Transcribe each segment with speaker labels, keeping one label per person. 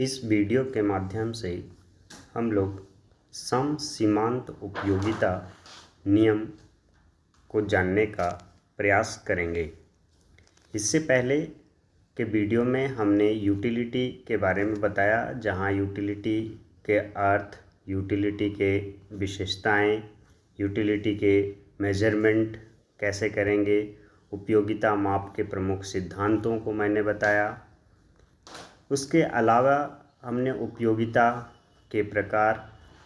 Speaker 1: इस वीडियो के माध्यम से हम लोग सम सीमांत उपयोगिता नियम को जानने का प्रयास करेंगे। इससे पहले के वीडियो में हमने यूटिलिटी के बारे में बताया, जहां यूटिलिटी के अर्थ, यूटिलिटी के विशेषताएं, यूटिलिटी के मेजरमेंट कैसे करेंगे, उपयोगिता माप के प्रमुख सिद्धांतों को मैंने बताया। उसके अलावा हमने उपयोगिता के प्रकार,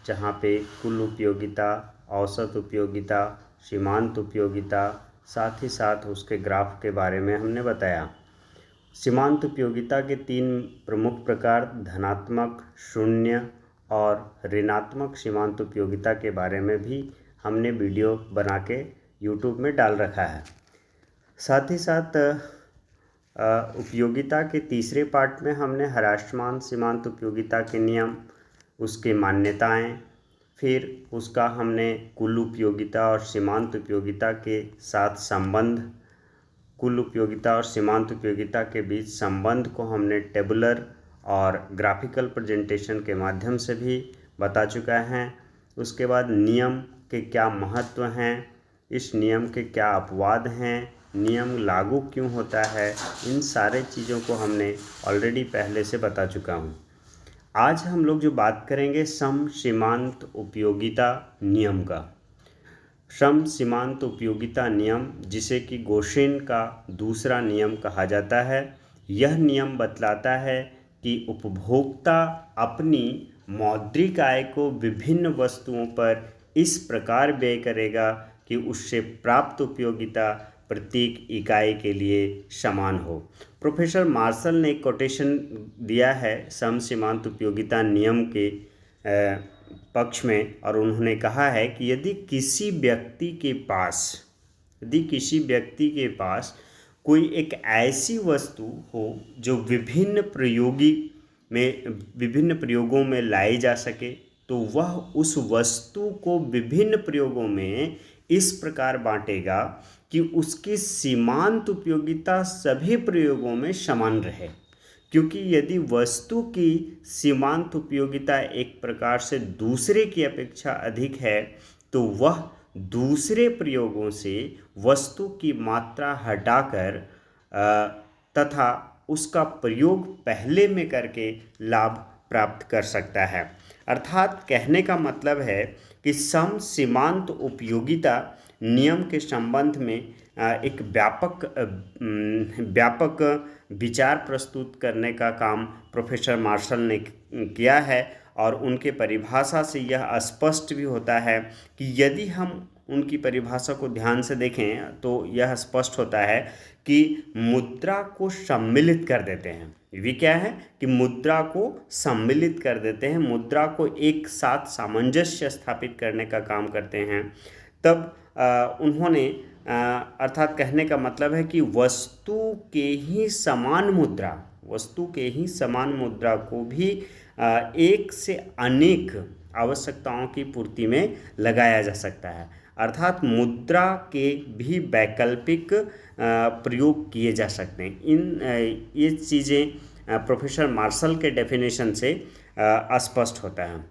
Speaker 1: जहाँ पे कुल उपयोगिता, औसत उपयोगिता, सीमांत उपयोगिता, साथ ही साथ उसके ग्राफ के बारे में हमने बताया। सीमांत उपयोगिता के 3 प्रमुख प्रकार धनात्मक, शून्य और ऋणात्मक सीमांत उपयोगिता के बारे में भी हमने वीडियो बना के यूट्यूब में डाल रखा है। साथ ही साथ उपयोगिता के तीसरे पार्ट में हमने ह्रासमान सीमांत उपयोगिता के नियम, उसके मान्यताएं, फिर उसका हमने कुल उपयोगिता और सीमांत उपयोगिता के साथ संबंध, कुल उपयोगिता और सीमांत उपयोगिता के बीच संबंध को हमने टेबुलर और ग्राफिकल प्रेजेंटेशन के माध्यम से भी बता चुका है। उसके बाद नियम के क्या महत्व हैं, इस नियम के क्या अपवाद हैं, नियम लागू क्यों होता है, इन सारे चीज़ों को हमने ऑलरेडी पहले से बता चुका हूँ। आज हम लोग जो बात करेंगे सम सीमांत उपयोगिता नियम का। सम सीमांत उपयोगिता नियम, जिसे कि गोशेन का दूसरा नियम कहा जाता है, यह नियम बतलाता है कि उपभोक्ता अपनी मौद्रिक आय को विभिन्न वस्तुओं पर इस प्रकार व्यय करेगा कि उससे प्राप्त उपयोगिता प्रत्येक इकाई के लिए समान हो। प्रोफेसर मार्शल ने एक कोटेशन दिया है सम सीमांत उपयोगिता नियम के पक्ष में, और उन्होंने कहा है कि यदि किसी व्यक्ति के पास कोई एक ऐसी वस्तु हो जो विभिन्न प्रयोगों में लाई जा सके, तो वह उस वस्तु को विभिन्न प्रयोगों में इस प्रकार बांटेगा कि उसकी सीमांत उपयोगिता सभी प्रयोगों में समान रहे। क्योंकि यदि वस्तु की सीमांत उपयोगिता एक प्रकार से दूसरे की अपेक्षा अधिक है, तो वह दूसरे प्रयोगों से वस्तु की मात्रा हटाकर तथा उसका प्रयोग पहले में करके लाभ प्राप्त कर सकता है। अर्थात कहने का मतलब है कि सम सीमांत उपयोगिता नियम के संबंध में एक व्यापक विचार प्रस्तुत करने का काम प्रोफेसर मार्शल ने किया है, और उनके परिभाषा से यह स्पष्ट भी होता है कि यदि हम उनकी परिभाषा को ध्यान से देखें तो यह स्पष्ट होता है कि मुद्रा को सम्मिलित कर देते हैं। वे क्या है कि मुद्रा को सम्मिलित कर देते हैं, मुद्रा को एक साथ सामंजस्य स्थापित करने का काम करते हैं। तब उन्होंने अर्थात कहने का मतलब है कि वस्तु के ही समान मुद्रा को भी एक से अनेक आवश्यकताओं की पूर्ति में लगाया जा सकता है। अर्थात मुद्रा के भी वैकल्पिक प्रयोग किए जा सकते हैं। ये चीज़ें प्रोफेसर मार्शल के डेफिनेशन से स्पष्ट होता है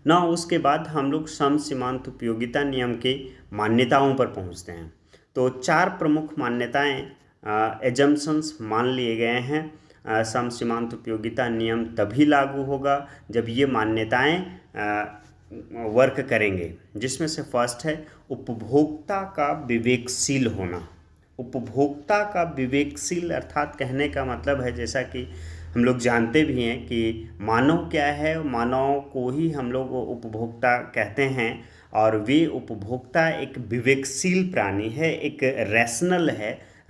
Speaker 1: ना। उसके बाद हम लोग सम सीमांत उपयोगिता नियम के मान्यताओं पर पहुंचते हैं। तो 4 प्रमुख मान्यताएं, एजम्पशंस मान लिए गए हैं। सम सीमांत उपयोगिता नियम तभी लागू होगा जब ये मान्यताएं वर्क करेंगे, जिसमें से फर्स्ट है उपभोक्ता का विवेकशील होना। उपभोक्ता का विवेकशील अर्थात कहने का मतलब है, जैसा कि हम लोग जानते भी हैं कि मानव क्या है, मानव को ही हम लोग उपभोक्ता कहते हैं, और वे उपभोक्ता एक विवेकशील प्राणी है, एक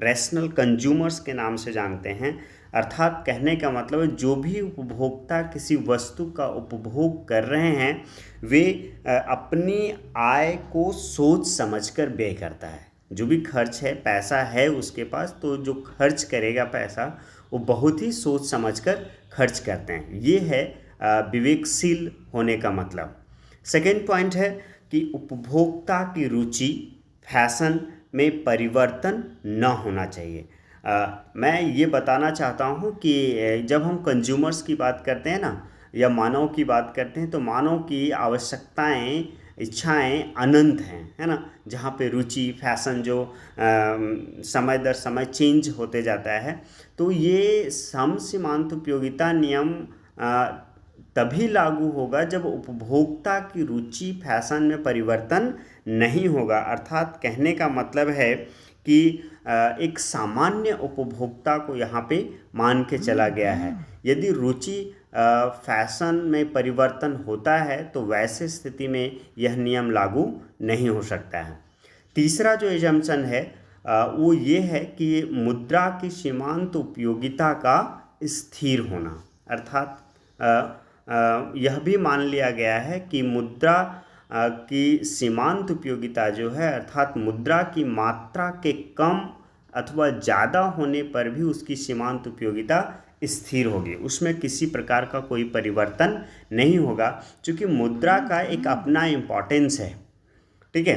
Speaker 1: रैशनल कंज्यूमर्स के नाम से जानते हैं। अर्थात कहने का मतलब है जो भी उपभोक्ता किसी वस्तु का उपभोग कर रहे हैं, वे अपनी आय को सोच समझकर व्यय करता है। जो भी खर्च है, पैसा है उसके पास, तो जो खर्च करेगा पैसा वो बहुत ही सोच समझकर खर्च करते हैं। ये है विवेकशील होने का मतलब। सेकेंड पॉइंट है कि उपभोक्ता की रुचि फैशन में परिवर्तन न होना चाहिए। मैं ये बताना चाहता हूँ कि जब हम कंज्यूमर्स की बात करते हैं ना, या मानव की बात करते हैं, तो मानव की आवश्यकताएं, इच्छाएं अनंत हैं, है ना। जहाँ पे रुचि, फैशन जो समय दर समय चेंज होते जाता है, तो ये सम सीमांत उपयोगिता नियम तभी लागू होगा जब उपभोक्ता की रुचि, फैशन में परिवर्तन नहीं होगा। अर्थात कहने का मतलब है कि एक सामान्य उपभोक्ता को यहाँ पे मान के चला गया है। यदि रुचि फैशन में परिवर्तन होता है तो वैसे स्थिति में यह नियम लागू नहीं हो सकता है। तीसरा जो एजम्पशन है वो ये है कि मुद्रा की सीमांत उपयोगिता का स्थिर होना। अर्थात यह भी मान लिया गया है कि मुद्रा की सीमांत उपयोगिता जो है, अर्थात मुद्रा की मात्रा के कम अथवा ज़्यादा होने पर भी उसकी सीमांत उपयोगिता स्थिर होगी, उसमें किसी प्रकार का कोई परिवर्तन नहीं होगा, क्योंकि मुद्रा का एक अपना इम्पोर्टेंस है। ठीक है।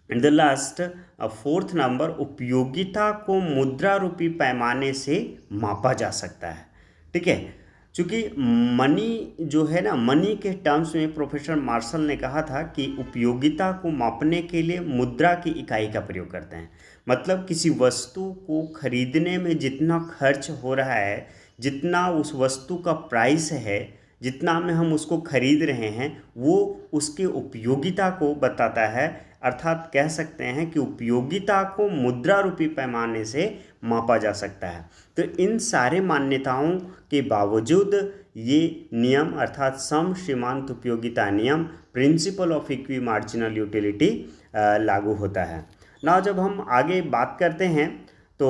Speaker 1: And the last fourth number, उपयोगिता को मुद्रा रूपी पैमाने से मापा जा सकता है। ठीक है। चूँकि मनी जो है ना, मनी के टर्म्स में प्रोफेसर मार्शल ने कहा था कि उपयोगिता को मापने के लिए मुद्रा की इकाई का प्रयोग करते हैं। मतलब किसी वस्तु को खरीदने में जितना खर्च हो रहा है, जितना उस वस्तु का प्राइस है, जितना में हम उसको खरीद रहे हैं, वो उसकी उपयोगिता को बताता है। अर्थात कह सकते हैं कि उपयोगिता को मुद्रा रूपी पैमाने से मापा जा सकता है। तो इन सारे मान्यताओं के बावजूद ये नियम, अर्थात सम सीमांत उपयोगिता नियम, principal of equi marginal utility लागू होता है ना। जब हम आगे बात करते हैं तो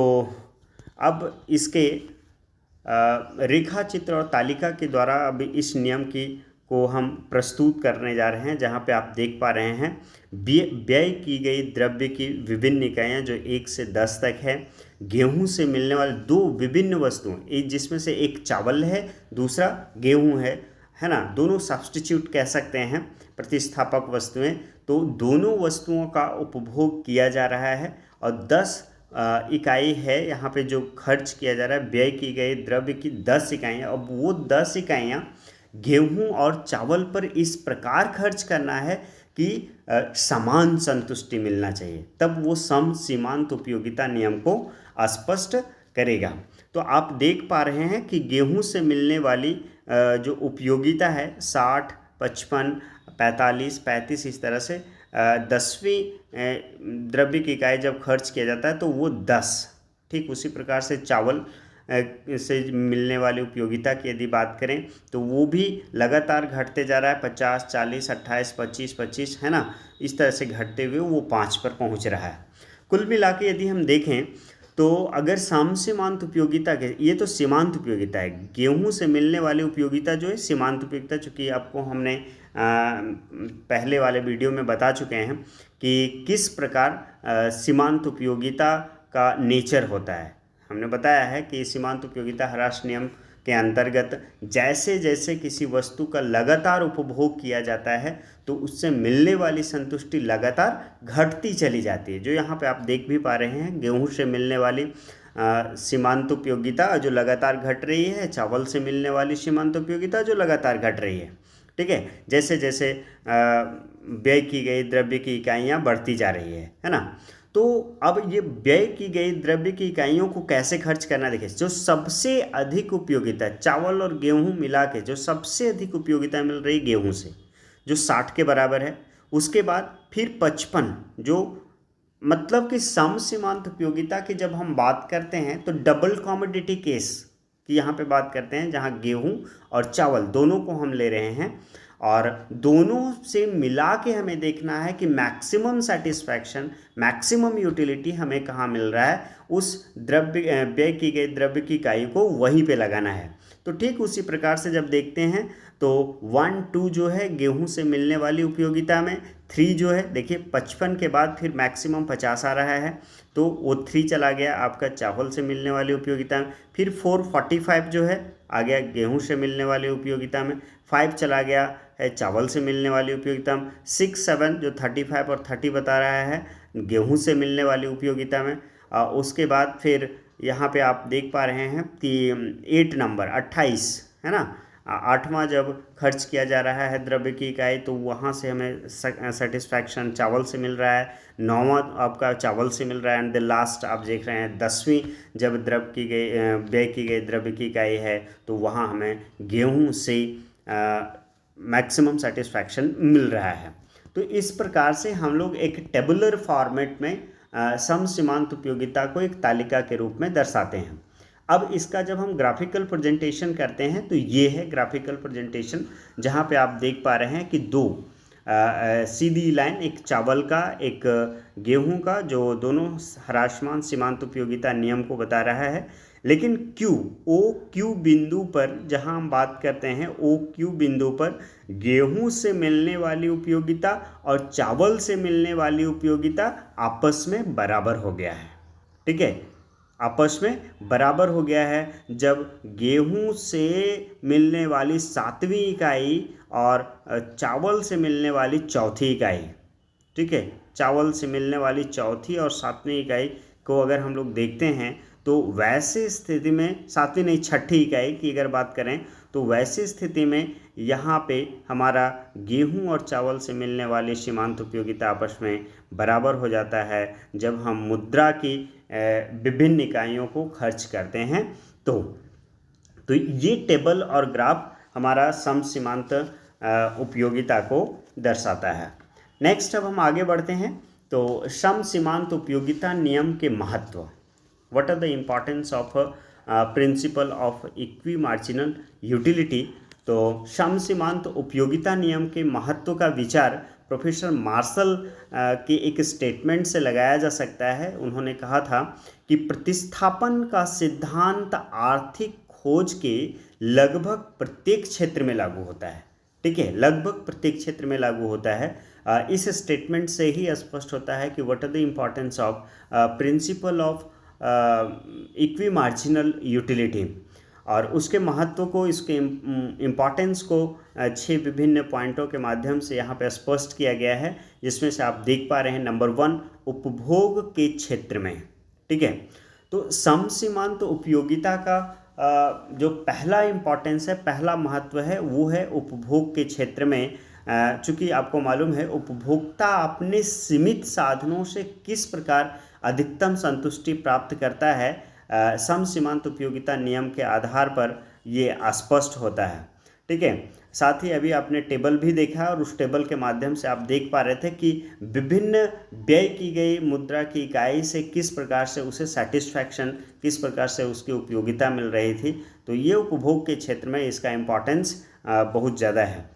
Speaker 1: अब इसके रेखा चित्र और तालिका के द्वारा अब इस नियम की को हम प्रस्तुत करने जा रहे हैं, जहाँ पे आप देख पा रहे हैं व्यय की गई द्रव्य की विभिन्न इकाइयाँ जो 1 से 10 तक है। गेहूं से मिलने वाले दो विभिन्न वस्तुएं, एक जिसमें से एक चावल है, दूसरा गेहूं है ना। दोनों सब्स्टिट्यूट कह सकते हैं, प्रतिस्थापक वस्तुएं। तो दोनों वस्तुओं का उपभोग किया जा रहा है और 10 इकाई है यहाँ पे जो खर्च किया जा रहा है। व्यय की गई द्रव्य की 10 इकाइयाँ। अब वो 10 इकाइयाँ गेहूं और चावल पर इस प्रकार खर्च करना है कि समान संतुष्टि मिलना चाहिए, तब वो सम सीमांत उपयोगिता नियम को स्पष्ट करेगा। तो आप देख पा रहे हैं कि गेहूं से मिलने वाली जो उपयोगिता है 60, 55, 45, 35, इस तरह से 10वीं द्रव्य की इकाई जब खर्च किया जाता है तो वो 10। ठीक उसी प्रकार से चावल से मिलने वाली उपयोगिता की यदि बात करें तो वो भी लगातार घटते जा रहा है, 50, 40, 28, 25, 25, है ना। इस तरह से घटते हुए वो 5 पर पहुंच रहा है। कुल मिला के यदि हम देखें तो अगर सम सीमांत उपयोगिता के, ये तो सीमांत उपयोगिता है, गेहूं से मिलने वाली उपयोगिता जो है सीमांत उपयोगिता, चूँकि आपको हमने पहले वाले वीडियो में बता चुके हैं कि किस प्रकार सीमांत उपयोगिता का नेचर होता है। हमने बताया है कि सीमांत उपयोगिता ह्रास नियम के अंतर्गत जैसे जैसे किसी वस्तु का लगातार उपभोग किया जाता है तो उससे मिलने वाली संतुष्टि लगातार घटती चली जाती है। जो यहाँ पे आप देख भी पा रहे हैं, गेहूं से मिलने वाली सीमांत उपयोगिता जो लगातार घट रही है, चावल से मिलने वाली सीमांत उपयोगिता जो लगातार घट रही है। ठीक है। जैसे जैसे व्यय की गई द्रव्य की इकाइयाँ बढ़ती जा रही है ना। तो अब ये व्यय की गई द्रव्य की इकाइयों को कैसे खर्च करना, देखिए जो सबसे अधिक उपयोगिता, चावल और गेहूं मिला के जो सबसे अधिक उपयोगिता मिल रही गेहूं से, जो 60 के बराबर है। उसके बाद फिर 55, जो मतलब कि सम सीमांत उपयोगिता की जब हम बात करते हैं तो डबल कमोडिटी केस की यहाँ पे बात करते हैं, जहाँ गेहूं और चावल दोनों को हम ले रहे हैं और दोनों से मिला के हमें देखना है कि मैक्सिमम सेटिस्फैक्शन, मैक्सिमम यूटिलिटी हमें कहाँ मिल रहा है, उस द्रव्य व्यय की गई द्रव्य की इकाई को वहीं पे लगाना है। तो ठीक उसी प्रकार से जब देखते हैं तो 1, 2 जो है गेहूं से मिलने वाली उपयोगिता में, 3 जो है देखिए 55 के बाद फिर मैक्सिमम 50 आ रहा है, तो वो 3 चला गया आपका चावल से मिलने वाली उपयोगिता में। फिर 445 जो है आ गया गेहूं से मिलने वाली उपयोगिता में, 5 चला गया है चावल से मिलने वाली उपयोगिता में, 6, 7 जो 35 और 30 बता रहा है गेहूं से मिलने वाली उपयोगिता में, उसके बाद फिर यहाँ पे आप देख पा रहे हैं कि 8 नंबर 28 है ना, आठवां जब खर्च किया जा रहा है द्रव्य की इकाई तो वहाँ से हमें सेटिस्फैक्शन चावल से मिल रहा है, नौवां आपका चावल से मिल रहा है, एंड द लास्ट आप देख रहे हैं 10वीं जब व्यय की गई द्रव्य की इकाई है तो वहाँ हमें गेहूँ से मैक्सिमम सेटिस्फैक्शन मिल रहा है। तो इस प्रकार से हम लोग एक टेबुलर फॉर्मेट में सम सीमांत उपयोगिता को एक तालिका के रूप में दर्शाते हैं। अब इसका जब हम ग्राफिकल प्रेजेंटेशन करते हैं तो ये है ग्राफिकल प्रेजेंटेशन, जहाँ पे आप देख पा रहे हैं कि दो सीधी लाइन, एक चावल का एक गेहूं का, जो दोनों ह्रासमान सीमांत उपयोगिता नियम को बता रहा है। लेकिन क्यू बिंदु पर जहां हम बात करते हैं, क्यू बिंदु पर गेहूं से मिलने वाली उपयोगिता और चावल से मिलने वाली उपयोगिता आपस में बराबर हो गया है। ठीक है, आपस में बराबर हो गया है जब गेहूं से मिलने वाली 7वीं इकाई और चावल से मिलने वाली चौथी इकाई, ठीक है, चावल से मिलने वाली चौथी और 7वीं इकाई को अगर हम लोग देखते हैं तो वैसे स्थिति में, 7वीं नहीं 6ठी इकाई की अगर बात करें तो वैसी स्थिति में यहाँ पे हमारा गेहूं और चावल से मिलने वाली सीमांत उपयोगिता आपस में बराबर हो जाता है जब हम मुद्रा की विभिन्न इकाइयों को खर्च करते हैं। तो ये टेबल और ग्राफ हमारा सम सीमांत उपयोगिता को दर्शाता है। नेक्स्ट अब हम आगे बढ़ते हैं। तो सम सीमांत उपयोगिता नियम के महत्व, what are the importance of principle of equi marginal utility. तो सम सीमांत उपयोगिता नियम के महत्व का विचार प्रोफेसर मार्शल के एक स्टेटमेंट से लगाया जा सकता है। उन्होंने कहा था कि प्रतिस्थापन का सिद्धांत आर्थिक खोज के लगभग प्रत्येक क्षेत्र में लागू होता है। ठीक है, लगभग प्रत्येक क्षेत्र में लागू होता है। इस स्टेटमेंट से ही स्पष्ट होता है कि what are the importance of principle of equi marginal utility, और उसके महत्व को, इसके इम्पॉर्टेंस को 6 विभिन्न पॉइंटों के माध्यम से यहाँ पे स्पष्ट किया गया है, जिसमें से आप देख पा रहे हैं नंबर 1 उपभोग के क्षेत्र में। ठीक है, तो सम सीमांत उपयोगिता का जो पहला इम्पॉर्टेंस है, पहला महत्व है, वो है उपभोग के क्षेत्र में। चूँकि आपको मालूम है उपभोक्ता अपने सीमित साधनों से किस प्रकार अधिकतम संतुष्टि प्राप्त करता है, सम सीमांत उपयोगिता नियम के आधार पर ये स्पष्ट होता है। ठीक है, साथ ही अभी आपने टेबल भी देखा और उस टेबल के माध्यम से आप देख पा रहे थे कि विभिन्न व्यय की गई मुद्रा की इकाई से किस प्रकार से उसे सेटिस्फैक्शन, किस प्रकार से उसकी उपयोगिता मिल रही थी। तो ये उपभोग के क्षेत्र में इसका इम्पॉर्टेंस बहुत ज़्यादा है।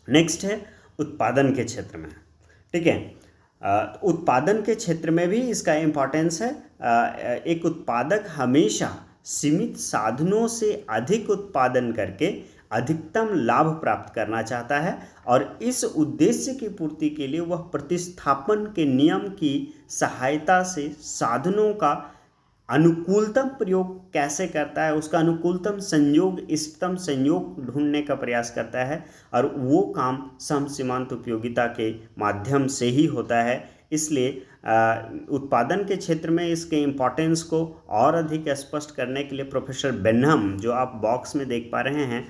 Speaker 1: नेक्स्ट है उत्पादन के क्षेत्र में। ठीक है, उत्पादन के क्षेत्र में भी इसका इम्पॉर्टेंस है। एक उत्पादक हमेशा सीमित साधनों से अधिक उत्पादन करके अधिकतम लाभ प्राप्त करना चाहता है, और इस उद्देश्य की पूर्ति के लिए वह प्रतिस्थापन के नियम की सहायता से साधनों का अनुकूलतम प्रयोग कैसे करता है, उसका अनुकूलतम संयोग, इष्टतम संयोग ढूंढने का प्रयास करता है, और वो काम सम सीमांत उपयोगिता के माध्यम से ही होता है। इसलिए उत्पादन के क्षेत्र में इसके इम्पॉर्टेंस को और अधिक स्पष्ट करने के लिए प्रोफेसर बेनहम, जो आप बॉक्स में देख पा रहे हैं,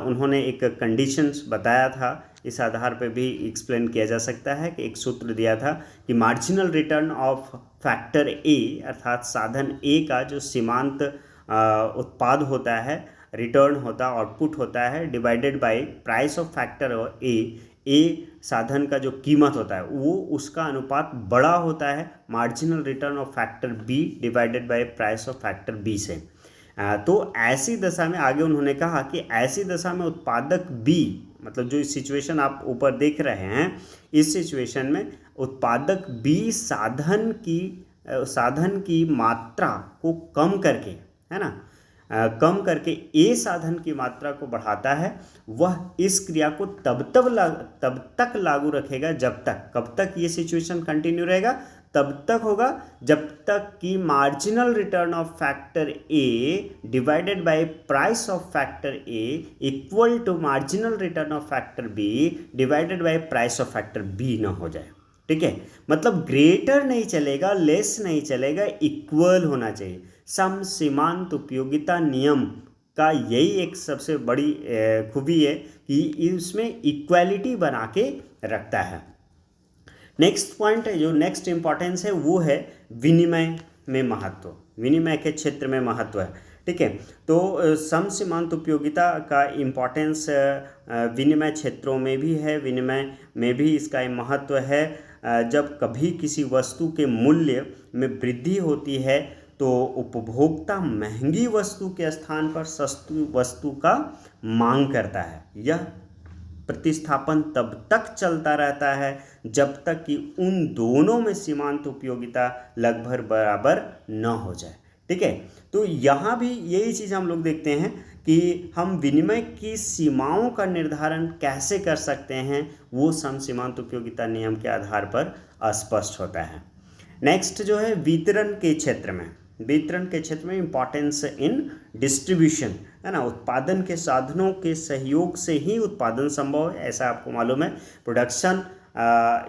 Speaker 1: उन्होंने एक कंडीशंस बताया था। इस आधार पर भी एक्सप्लेन किया जा सकता है कि एक सूत्र दिया था कि मार्जिनल रिटर्न ऑफ फैक्टर ए, अर्थात साधन ए का जो सीमांत उत्पाद होता है, रिटर्न होता है, आउटपुट होता है, divided by price of factor a साधन का जो कीमत होता है वो उसका अनुपात बड़ा होता है marginal return of factor B divided by price of factor B से। तो ऐसी दशा में आगे उन्होंने कहा कि ऐसी दशा में उत्पादक बी, मतलब जो सिचुएशन आप ऊपर देख रहे हैं, इस सिचुएशन में उत्पादक बी साधन की मात्रा को कम करके, है ना, कम करके ए साधन की मात्रा को बढ़ाता है। वह इस क्रिया को तब तक लागू रखेगा जब तक, कब तक ये सिचुएशन कंटिन्यू रहेगा, तब तक होगा जब तक कि marginal return of factor A divided by price of factor A equal to marginal return of factor B divided by price of factor B ना हो जाए। ठीक है, मतलब ग्रेटर नहीं चलेगा, लेस नहीं चलेगा, इक्वल होना चाहिए। सम सीमांत उपयोगिता नियम का यही एक सबसे बड़ी खूबी है कि इसमें इक्वालिटी बना के रखता है। नेक्स्ट पॉइंट है, जो नेक्स्ट इंपॉर्टेंस है वो है विनिमय में महत्व, विनिमय के क्षेत्र में महत्व है। ठीक है, तो सम सीमांत उपयोगिता का इम्पोर्टेंस विनिमय क्षेत्रों में भी है, विनिमय में भी इसका महत्व है। जब कभी किसी वस्तु के मूल्य में वृद्धि होती है तो उपभोक्ता महंगी वस्तु के स्थान पर सस्ती वस्तु का मांग करता है। यह प्रतिस्थापन तब तक चलता रहता है जब तक कि उन दोनों में सीमांत उपयोगिता लगभग बराबर न हो जाए। ठीक है, तो यहाँ भी यही चीज़ हम लोग देखते हैं कि हम विनिमय की सीमाओं का निर्धारण कैसे कर सकते हैं, वो सम सीमांत उपयोगिता नियम के आधार पर स्पष्ट होता है। नेक्स्ट जो है वितरण के क्षेत्र में, वितरण के क्षेत्र में इम्पॉर्टेंस इन डिस्ट्रीब्यूशन है ना, उत्पादन के साधनों के सहयोग से ही उत्पादन संभव है, ऐसा आपको मालूम है। Production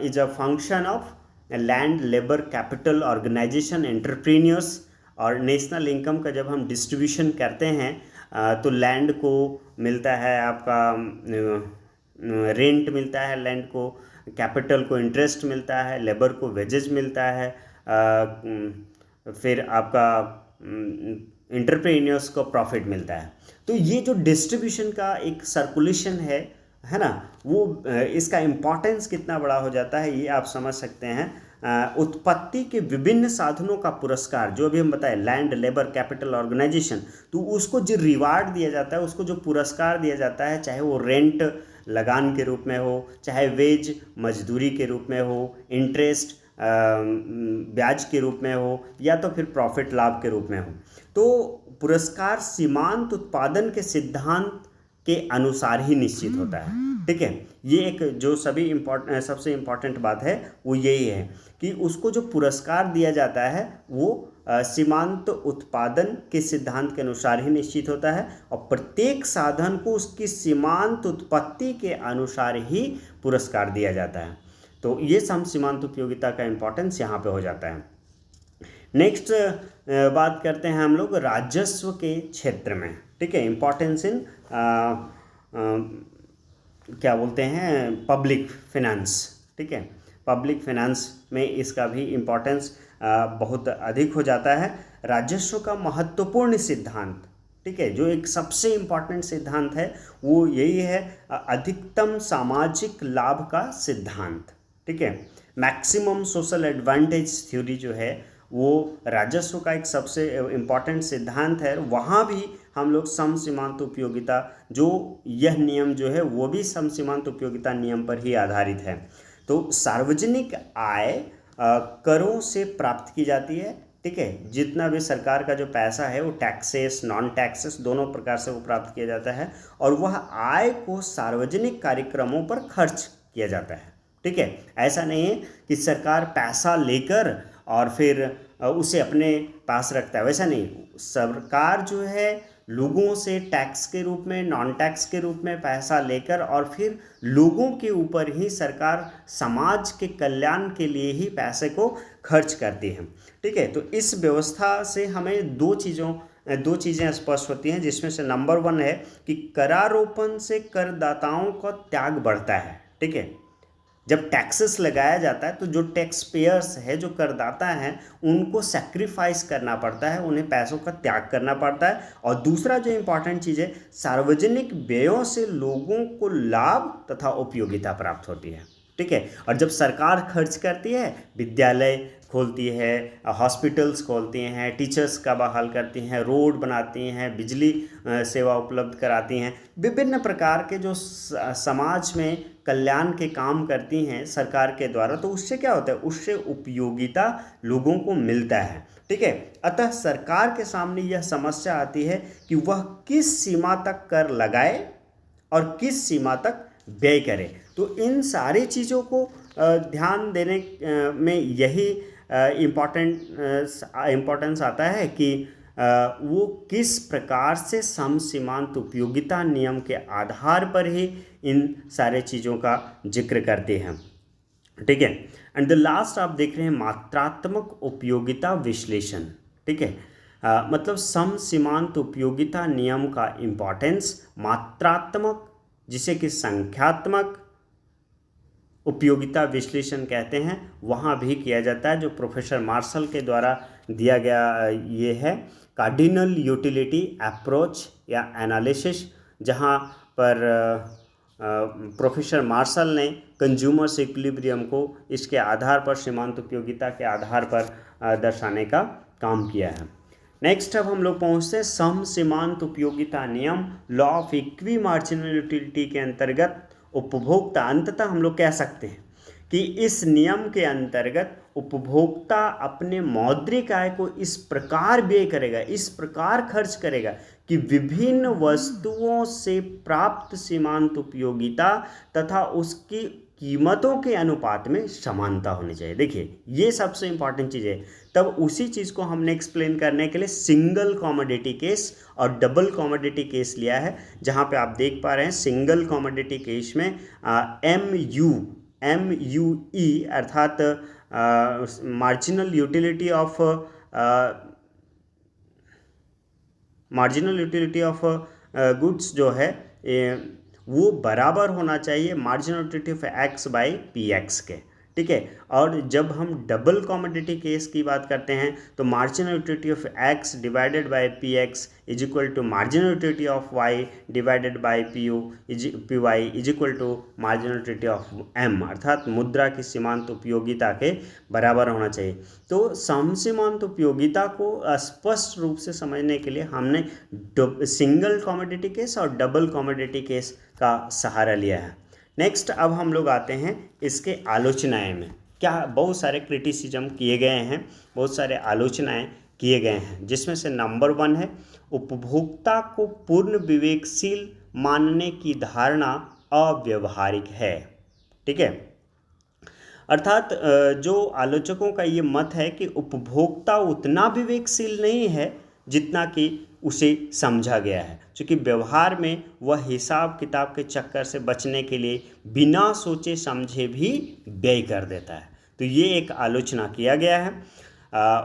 Speaker 1: is a function of land, labour, capital, organisation, entrepreneurs. और नेशनल इनकम का जब हम डिस्ट्रीब्यूशन करते हैं तो लैंड को मिलता है आपका रेंट मिलता है, लैंड को, कैपिटल को इंटरेस्ट मिलता है, लेबर को वेजेज मिलता है, फिर आपका इंटरप्रेन्योर्स को प्रॉफिट मिलता है। तो ये जो डिस्ट्रीब्यूशन का एक सर्कुलेशन है ना, वो इसका इम्पॉर्टेंस कितना बड़ा हो जाता है ये आप समझ सकते हैं। उत्पत्ति के विभिन्न साधनों का पुरस्कार, जो भी हम बताएं, लैंड, लेबर, कैपिटल, ऑर्गेनाइजेशन, तो उसको जो रिवार्ड दिया जाता है, उसको जो पुरस्कार दिया जाता है, चाहे वो रेंट लगान के रूप में हो, चाहे वेज मजदूरी के रूप में हो, इंटरेस्ट ब्याज के रूप में हो, या तो फिर प्रॉफिट लाभ के रूप में हो, तो पुरस्कार सीमांत उत्पादन के सिद्धांत के अनुसार ही निश्चित होता है। ठीक है, ये एक जो सबसे इम्पॉर्टेंट बात है वो यही है कि उसको जो पुरस्कार दिया जाता है वो सीमांत उत्पादन के सिद्धांत के अनुसार ही निश्चित होता है, और प्रत्येक साधन को उसकी सीमांत उत्पत्ति के अनुसार ही पुरस्कार दिया जाता है। तो ये सम सीमांत उपयोगिता का इम्पोर्टेंस यहाँ पे हो जाता है। नेक्स्ट बात करते हैं हम लोग राजस्व के क्षेत्र में। ठीक है, इम्पोर्टेंस इन क्या बोलते हैं, पब्लिक फिनेंस। ठीक है, पब्लिक फिनेंस में इसका भी इम्पोर्टेंस बहुत अधिक हो जाता है। राजस्व का महत्वपूर्ण सिद्धांत, ठीक है, जो एक सबसे इम्पॉर्टेंट सिद्धांत है वो यही है, अधिकतम सामाजिक लाभ का सिद्धांत। ठीक है, मैक्सिमम सोशल एडवांटेज थ्योरी जो है वो राजस्व का एक सबसे इम्पॉर्टेंट सिद्धांत है। वहाँ भी हम लोग सम सीमांत उपयोगिता, जो यह नियम जो है वो भी सम सीमांत उपयोगिता नियम पर ही आधारित है। तो सार्वजनिक आय करों से प्राप्त की जाती है। ठीक है, जितना भी सरकार का जो पैसा है वो टैक्सेस, नॉन टैक्सेस दोनों प्रकार से वो प्राप्त किया जाता है, और वह आय को सार्वजनिक कार्यक्रमों पर खर्च किया जाता है। ठीक है, ऐसा नहीं है कि सरकार पैसा लेकर और फिर उसे अपने पास रखता है, वैसा नहीं। सरकार जो है लोगों से टैक्स के रूप में, नॉन टैक्स के रूप में पैसा लेकर, और फिर लोगों के ऊपर ही सरकार समाज के कल्याण के लिए ही पैसे को खर्च करती है। ठीक है, तो इस व्यवस्था से हमें दो चीज़ें स्पष्ट होती हैं, जिसमें से नंबर 1 है कि करारोपण से करदाताओं का त्याग बढ़ता है। ठीक है, जब टैक्सेस लगाया जाता है तो जो टैक्स पेयर्स है, जो करदाता हैं, उनको सेक्रीफाइस करना पड़ता है, उन्हें पैसों का त्याग करना पड़ता है। और दूसरा जो इम्पोर्टेंट चीज़ है, सार्वजनिक व्ययों से लोगों को लाभ तथा उपयोगिता प्राप्त होती है। ठीक है, और जब सरकार खर्च करती है, विद्यालय खोलती है, हॉस्पिटल्स खोलती हैं, टीचर्स का बहाल करती हैं, रोड बनाती हैं, बिजली सेवा उपलब्ध कराती हैं, विभिन्न प्रकार के जो समाज में कल्याण के काम करती हैं सरकार के द्वारा, तो उससे क्या होता है, उससे उपयोगिता लोगों को मिलता है। ठीक है, अतः सरकार के सामने यह समस्या आती है कि वह किस सीमा तक कर लगाए और किस सीमा तक व्यय करे। तो इन सारी चीज़ों को ध्यान देने में यही इम्पोर्टेंस आता है कि वो किस प्रकार से सम सीमांत उपयोगिता नियम के आधार पर ही इन सारे चीज़ों का जिक्र करते हैं। ठीक है। एंड द लास्ट आप देख रहे हैं मात्रात्मक उपयोगिता विश्लेषण। ठीक है, मतलब सम सीमांत उपयोगिता नियम का इम्पोर्टेंस मात्रात्मक, जिसे कि संख्यात्मक उपयोगिता विश्लेषण कहते हैं, वहाँ भी किया जाता है, जो प्रोफेसर मार्शल के द्वारा दिया गया ये है कार्डिनल यूटिलिटी अप्रोच या एनालिसिस, जहाँ पर प्रोफेसर मार्शल ने कंज्यूमर्स इक्विलिब्रियम को इसके आधार पर, सीमांत उपयोगिता के आधार पर दर्शाने का काम किया है। नेक्स्ट अब हम लोग पहुँचते हैं सम सीमांत उपयोगिता नियम, law of equi marginal utility के अंतर्गत उपभोक्ता, अंततः हम लोग कह सकते हैं कि इस नियम के अंतर्गत उपभोक्ता अपने मौद्रिक आय को इस प्रकार व्यय करेगा, इस प्रकार खर्च करेगा कि विभिन्न वस्तुओं से प्राप्त सीमांत उपयोगिता तथा उसकी कीमतों के अनुपात में समानता होनी चाहिए। देखिए ये सबसे इंपॉर्टेंट चीज़ है। तब उसी चीज़ को हमने एक्सप्लेन करने के लिए सिंगल कमोडिटी केस और डबल कमोडिटी केस लिया है, जहाँ पे आप देख पा रहे हैं सिंगल कमोडिटी केस में MUE अर्थात मार्जिनल यूटिलिटी ऑफ गुड्स जो है वो बराबर होना चाहिए marginal utility of x by P x के। ठीक है, और जब हम डबल कमोडिटी केस की बात करते हैं तो marginal utility of X divided by P X is equal to marginal utility of Y divided by P Y is equal to marginal utility of M, अर्थात मुद्रा की सीमांत उपयोगिता के बराबर होना चाहिए। तो समसीमांत उपयोगिता को स्पष्ट रूप से समझने के लिए हमने सिंगल कमोडिटी केस और डबल कमोडिटी केस का सहारा लिया है। नेक्स्ट अब हम लोग आते हैं इसके आलोचनाएं में। क्या बहुत सारे क्रिटिसिज्म किए गए हैं, बहुत सारे आलोचनाएं किए गए हैं, जिसमें से नंबर 1 है उपभोक्ता को पूर्ण विवेकशील मानने की धारणा अव्यवहारिक है। ठीक है, अर्थात जो आलोचकों का ये मत है कि उपभोक्ता उतना विवेकशील नहीं है जितना कि उसे समझा गया है, क्योंकि व्यवहार में वह हिसाब किताब के चक्कर से बचने के लिए बिना सोचे समझे भी व्यय कर देता है। तो ये एक आलोचना किया गया है।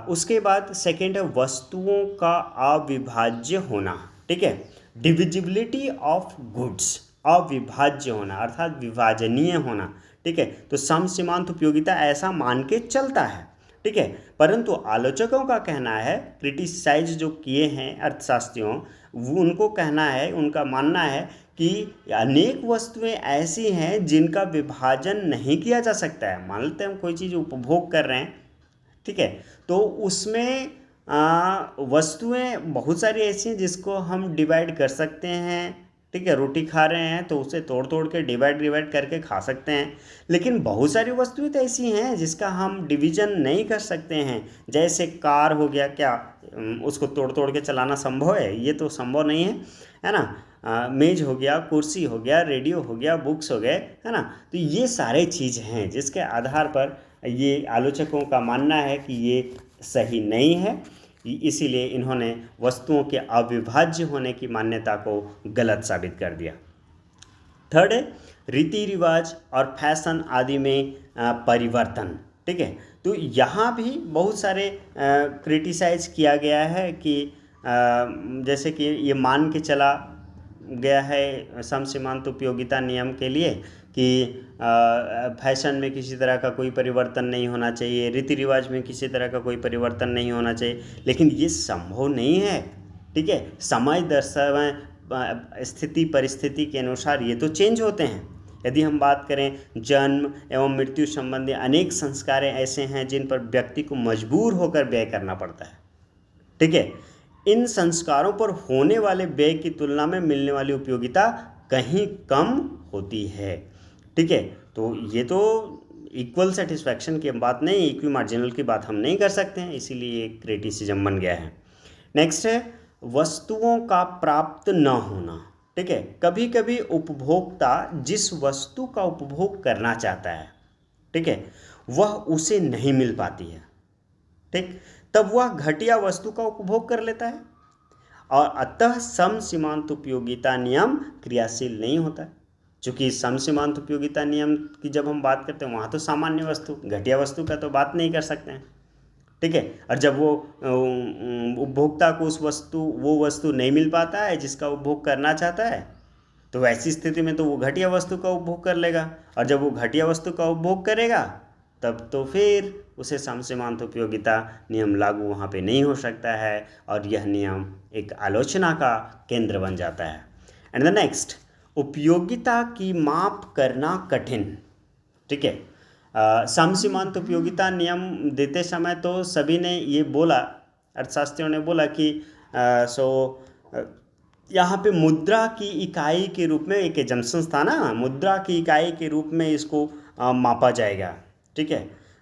Speaker 1: उसके बाद सेकेंड है वस्तुओं का अविभाज्य होना। ठीक है, डिविजिबिलिटी ऑफ गुड्स, अविभाज्य होना अर्थात विभाजनीय होना। ठीक है, तो सम सीमांत उपयोगिता ऐसा मान के चलता है। ठीक है, परंतु आलोचकों का कहना है, क्रिटिसाइज जो किए हैं अर्थशास्त्रियों, वो उनको कहना है, उनका मानना है कि अनेक वस्तुएं ऐसी हैं जिनका विभाजन नहीं किया जा सकता है। मान लेते हैं हम कोई चीज़ उपभोग कर रहे हैं, ठीक है, तो उसमें वस्तुएं बहुत सारी ऐसी हैं जिसको हम डिवाइड कर सकते हैं। ठीक है, रोटी खा रहे हैं तो उसे तोड़ तोड़ के डिवाइड करके खा सकते हैं, लेकिन बहुत सारी वस्तुएं तो ऐसी हैं जिसका हम डिवीज़न नहीं कर सकते हैं। जैसे कार हो गया, क्या उसको तोड़ तोड़ के चलाना संभव है? ये तो संभव नहीं है ना। मेज़ हो गया, कुर्सी हो गया, रेडियो हो गया, बुक्स हो गए, है ना। तो ये सारे चीज़ हैं जिसके आधार पर ये आलोचकों का मानना है कि ये सही नहीं है, इसीलिए इन्होंने वस्तुओं के अविभाज्य होने की मान्यता को गलत साबित कर दिया। थर्ड है रीति रिवाज और फैशन आदि में परिवर्तन। ठीक है, तो यहाँ भी बहुत सारे क्रिटिसाइज किया गया है कि जैसे कि ये मान के चला गया है सम सीमांत उपयोगिता नियम के लिए कि फैशन में किसी तरह का कोई परिवर्तन नहीं होना चाहिए, रीति रिवाज में किसी तरह का कोई परिवर्तन नहीं होना चाहिए, लेकिन ये संभव नहीं है। ठीक है, समय दर समय स्थिति परिस्थिति के अनुसार ये तो चेंज होते हैं। यदि हम बात करें जन्म एवं मृत्यु संबंधी अनेक संस्कार ऐसे हैं जिन पर व्यक्ति को मजबूर होकर व्यय करना पड़ता है। ठीक है, इन संस्कारों पर होने वाले व्यय की तुलना में मिलने वाली उपयोगिता कहीं कम होती है। ठीक है, तो ये तो इक्वल सेटिस्फैक्शन की बात नहीं, इक्वी मार्जिनल की बात हम नहीं कर सकते हैं, इसीलिए ये क्रिटिसिज्म बन गया है। नेक्स्ट है वस्तुओं का प्राप्त न होना। ठीक है, कभी कभी उपभोक्ता जिस वस्तु का उपभोग करना चाहता है, ठीक है, वह उसे नहीं मिल पाती है। ठीक, तब वह घटिया वस्तु का उपभोग कर लेता है और अतः सम सीमांत उपयोगिता नियम क्रियाशील नहीं होता है। चूँकि सम सीमांत उपयोगिता नियम की जब हम बात करते हैं वहाँ तो सामान्य वस्तु, घटिया वस्तु का तो बात नहीं कर सकते हैं, ठीक है। और जब वो उपभोक्ता को वो वस्तु नहीं मिल पाता है जिसका उपभोग करना चाहता है, तो वैसी स्थिति में तो वो घटिया वस्तु का उपभोग कर लेगा, और जब वो घटिया वस्तु का उपभोग करेगा तब तो फिर उसे सम सीमांत उपयोगिता नियम लागू वहाँ पे नहीं हो सकता है, और यह नियम एक आलोचना का केंद्र बन जाता है। एंड द नेक्स्ट, उपयोगिता की माप करना कठिन, ठीक है। सम सीमांत उपयोगिता नियम देते समय तो सभी ने ये बोला, अर्थशास्त्रियों ने बोला कि यहाँ पे मुद्रा की इकाई के रूप में, एक एजम्पशंस था ना, मुद्रा की इकाई के रूप में इसको मापा जाएगा, ठीक है।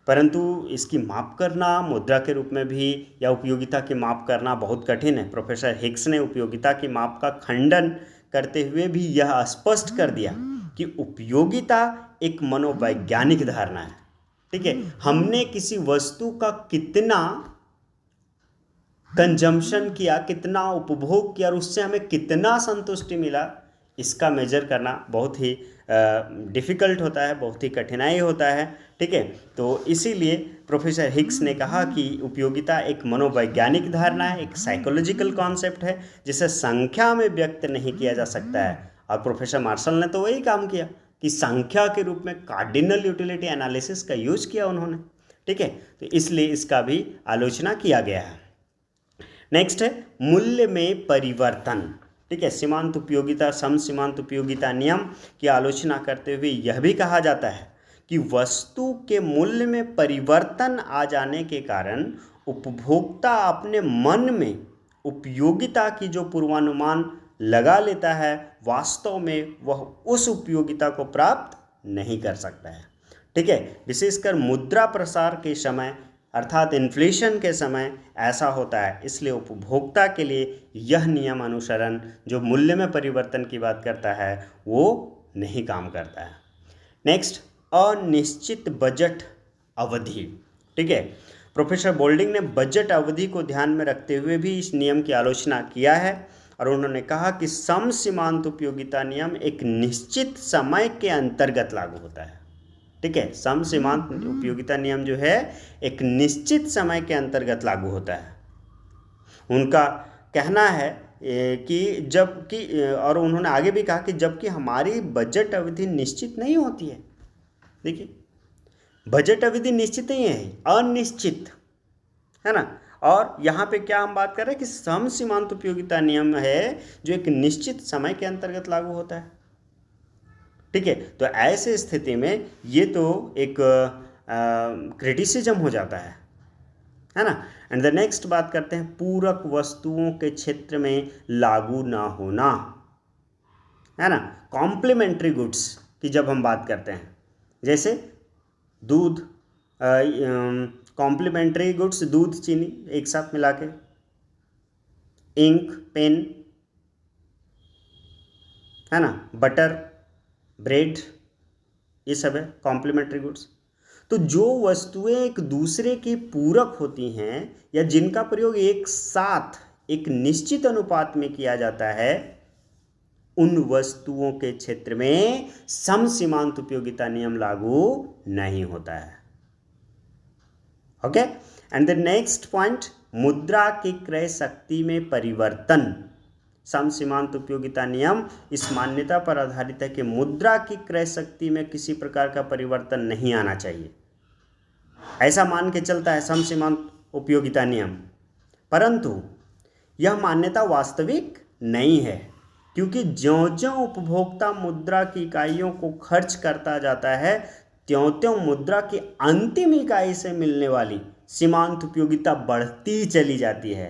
Speaker 1: परंतु इसकी माप करना मुद्रा के रूप में भी या उपयोगिता की माप करना बहुत कठिन है। प्रोफेसर हिग्स ने उपयोगिता की माप का खंडन करते हुए भी यह स्पष्ट कर दिया कि उपयोगिता एक मनोवैज्ञानिक धारणा है, ठीक है। हमने किसी वस्तु का कितना कंजम्पशन किया, कितना उपभोग किया और उससे हमें कितना संतुष्टि मिला, इसका मेजर करना बहुत ही डिफ़िकल्ट होता है, बहुत ही कठिनाई होता है, ठीक है। तो इसीलिए प्रोफेसर हिग्स ने कहा कि उपयोगिता एक मनोवैज्ञानिक धारणा है, एक साइकोलॉजिकल कॉन्सेप्ट है जिसे संख्या में व्यक्त नहीं किया जा सकता है। और प्रोफेसर मार्शल ने तो वही काम किया कि संख्या के रूप में कार्डिनल यूटिलिटी एनालिसिस का यूज किया उन्होंने, ठीक है। तो इसलिए इसका भी आलोचना किया गया है। नेक्स्ट है मूल्य में परिवर्तन, ठीक है। सीमांत उपयोगिता, सम सीमांत उपयोगिता नियम की आलोचना करते हुए यह भी कहा जाता है कि वस्तु के मूल्य में परिवर्तन आ जाने के कारण उपभोक्ता अपने मन में उपयोगिता की जो पूर्वानुमान लगा लेता है, वास्तव में वह उस उपयोगिता को प्राप्त नहीं कर सकता है, ठीक है। विशेषकर मुद्रा प्रसार के समय अर्थात इन्फ्लेशन के समय ऐसा होता है। इसलिए उपभोक्ता के लिए यह नियम अनुसरण जो मूल्य में परिवर्तन की बात करता है वो नहीं काम करता है। नेक्स्ट, अनिश्चित बजट अवधि, ठीक है। प्रोफेसर बोल्डिंग ने बजट अवधि को ध्यान में रखते हुए भी इस नियम की आलोचना किया है, और उन्होंने कहा कि सम सीमांत उपयोगिता नियम एक निश्चित समय के अंतर्गत लागू होता है, ठीक है। सम सीमांत उपयोगिता नियम जो है एक निश्चित समय के अंतर्गत लागू होता है। उनका कहना है कि जबकि, और उन्होंने आगे भी कहा कि जबकि हमारी बजट अवधि निश्चित नहीं होती है, देखिए बजट अवधि निश्चित नहीं है, अनिश्चित है ना। और यहाँ पे क्या हम बात कर रहे हैं कि सम सीमांत उपयोगिता नियम है जो एक निश्चित समय के अंतर्गत लागू होता है, ठीक है। तो ऐसे स्थिति में ये तो एक क्रिटिसिज्म हो जाता है ना। एंड द नेक्स्ट बात करते हैं पूरक वस्तुओं के क्षेत्र में लागू ना होना, है ना। कॉम्प्लीमेंट्री गुड्स की जब हम बात करते हैं, जैसे दूध, कॉम्प्लीमेंट्री गुड्स, दूध चीनी एक साथ मिला के, इंक पेन, है ना, बटर ब्रेड, ये सब है कॉम्प्लीमेंट्री गुड्स। तो जो वस्तुएं एक दूसरे के पूरक होती हैं या जिनका प्रयोग एक साथ एक निश्चित अनुपात में किया जाता है, उन वस्तुओं के क्षेत्र में सम सीमांत उपयोगिता नियम लागू नहीं होता है, okay. And the next point, मुद्रा की क्रय शक्ति में परिवर्तन। सम सीमांत उपयोगिता नियम इस मान्यता पर आधारित है कि मुद्रा की क्रय शक्ति में किसी प्रकार का परिवर्तन नहीं आना चाहिए, ऐसा मान के चलता है सम सीमांत उपयोगिता नियम। परंतु यह मान्यता वास्तविक नहीं है, क्योंकि ज्यों-ज्यों उपभोक्ता मुद्रा की इकाइयों को खर्च करता जाता है, त्यों-त्यों मुद्रा की अंतिम इकाई से मिलने वाली सीमांत उपयोगिता बढ़ती चली जाती है।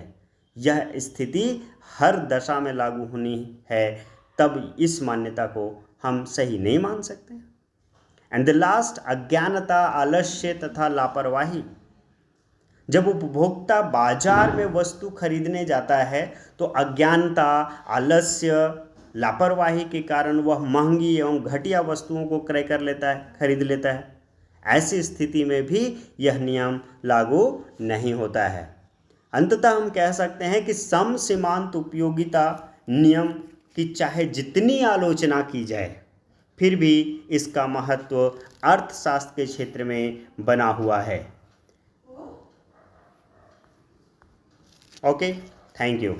Speaker 1: यह स्थिति हर दशा में लागू होनी है, तब इस मान्यता को हम सही नहीं मान सकते। एंड द लास्ट, अज्ञानता, आलस्य तथा लापरवाही। जब उपभोक्ता बाजार में वस्तु खरीदने जाता है तो अज्ञानता, आलस्य, लापरवाही के कारण वह महंगी एवं घटिया वस्तुओं को क्रय कर लेता है, खरीद लेता है। ऐसी स्थिति में भी यह नियम लागू नहीं होता है। अंततः हम कह सकते हैं कि सम सीमांत उपयोगिता नियम की चाहे जितनी आलोचना की जाए, फिर भी इसका महत्व अर्थशास्त्र के क्षेत्र में बना हुआ है। Okay, thank you.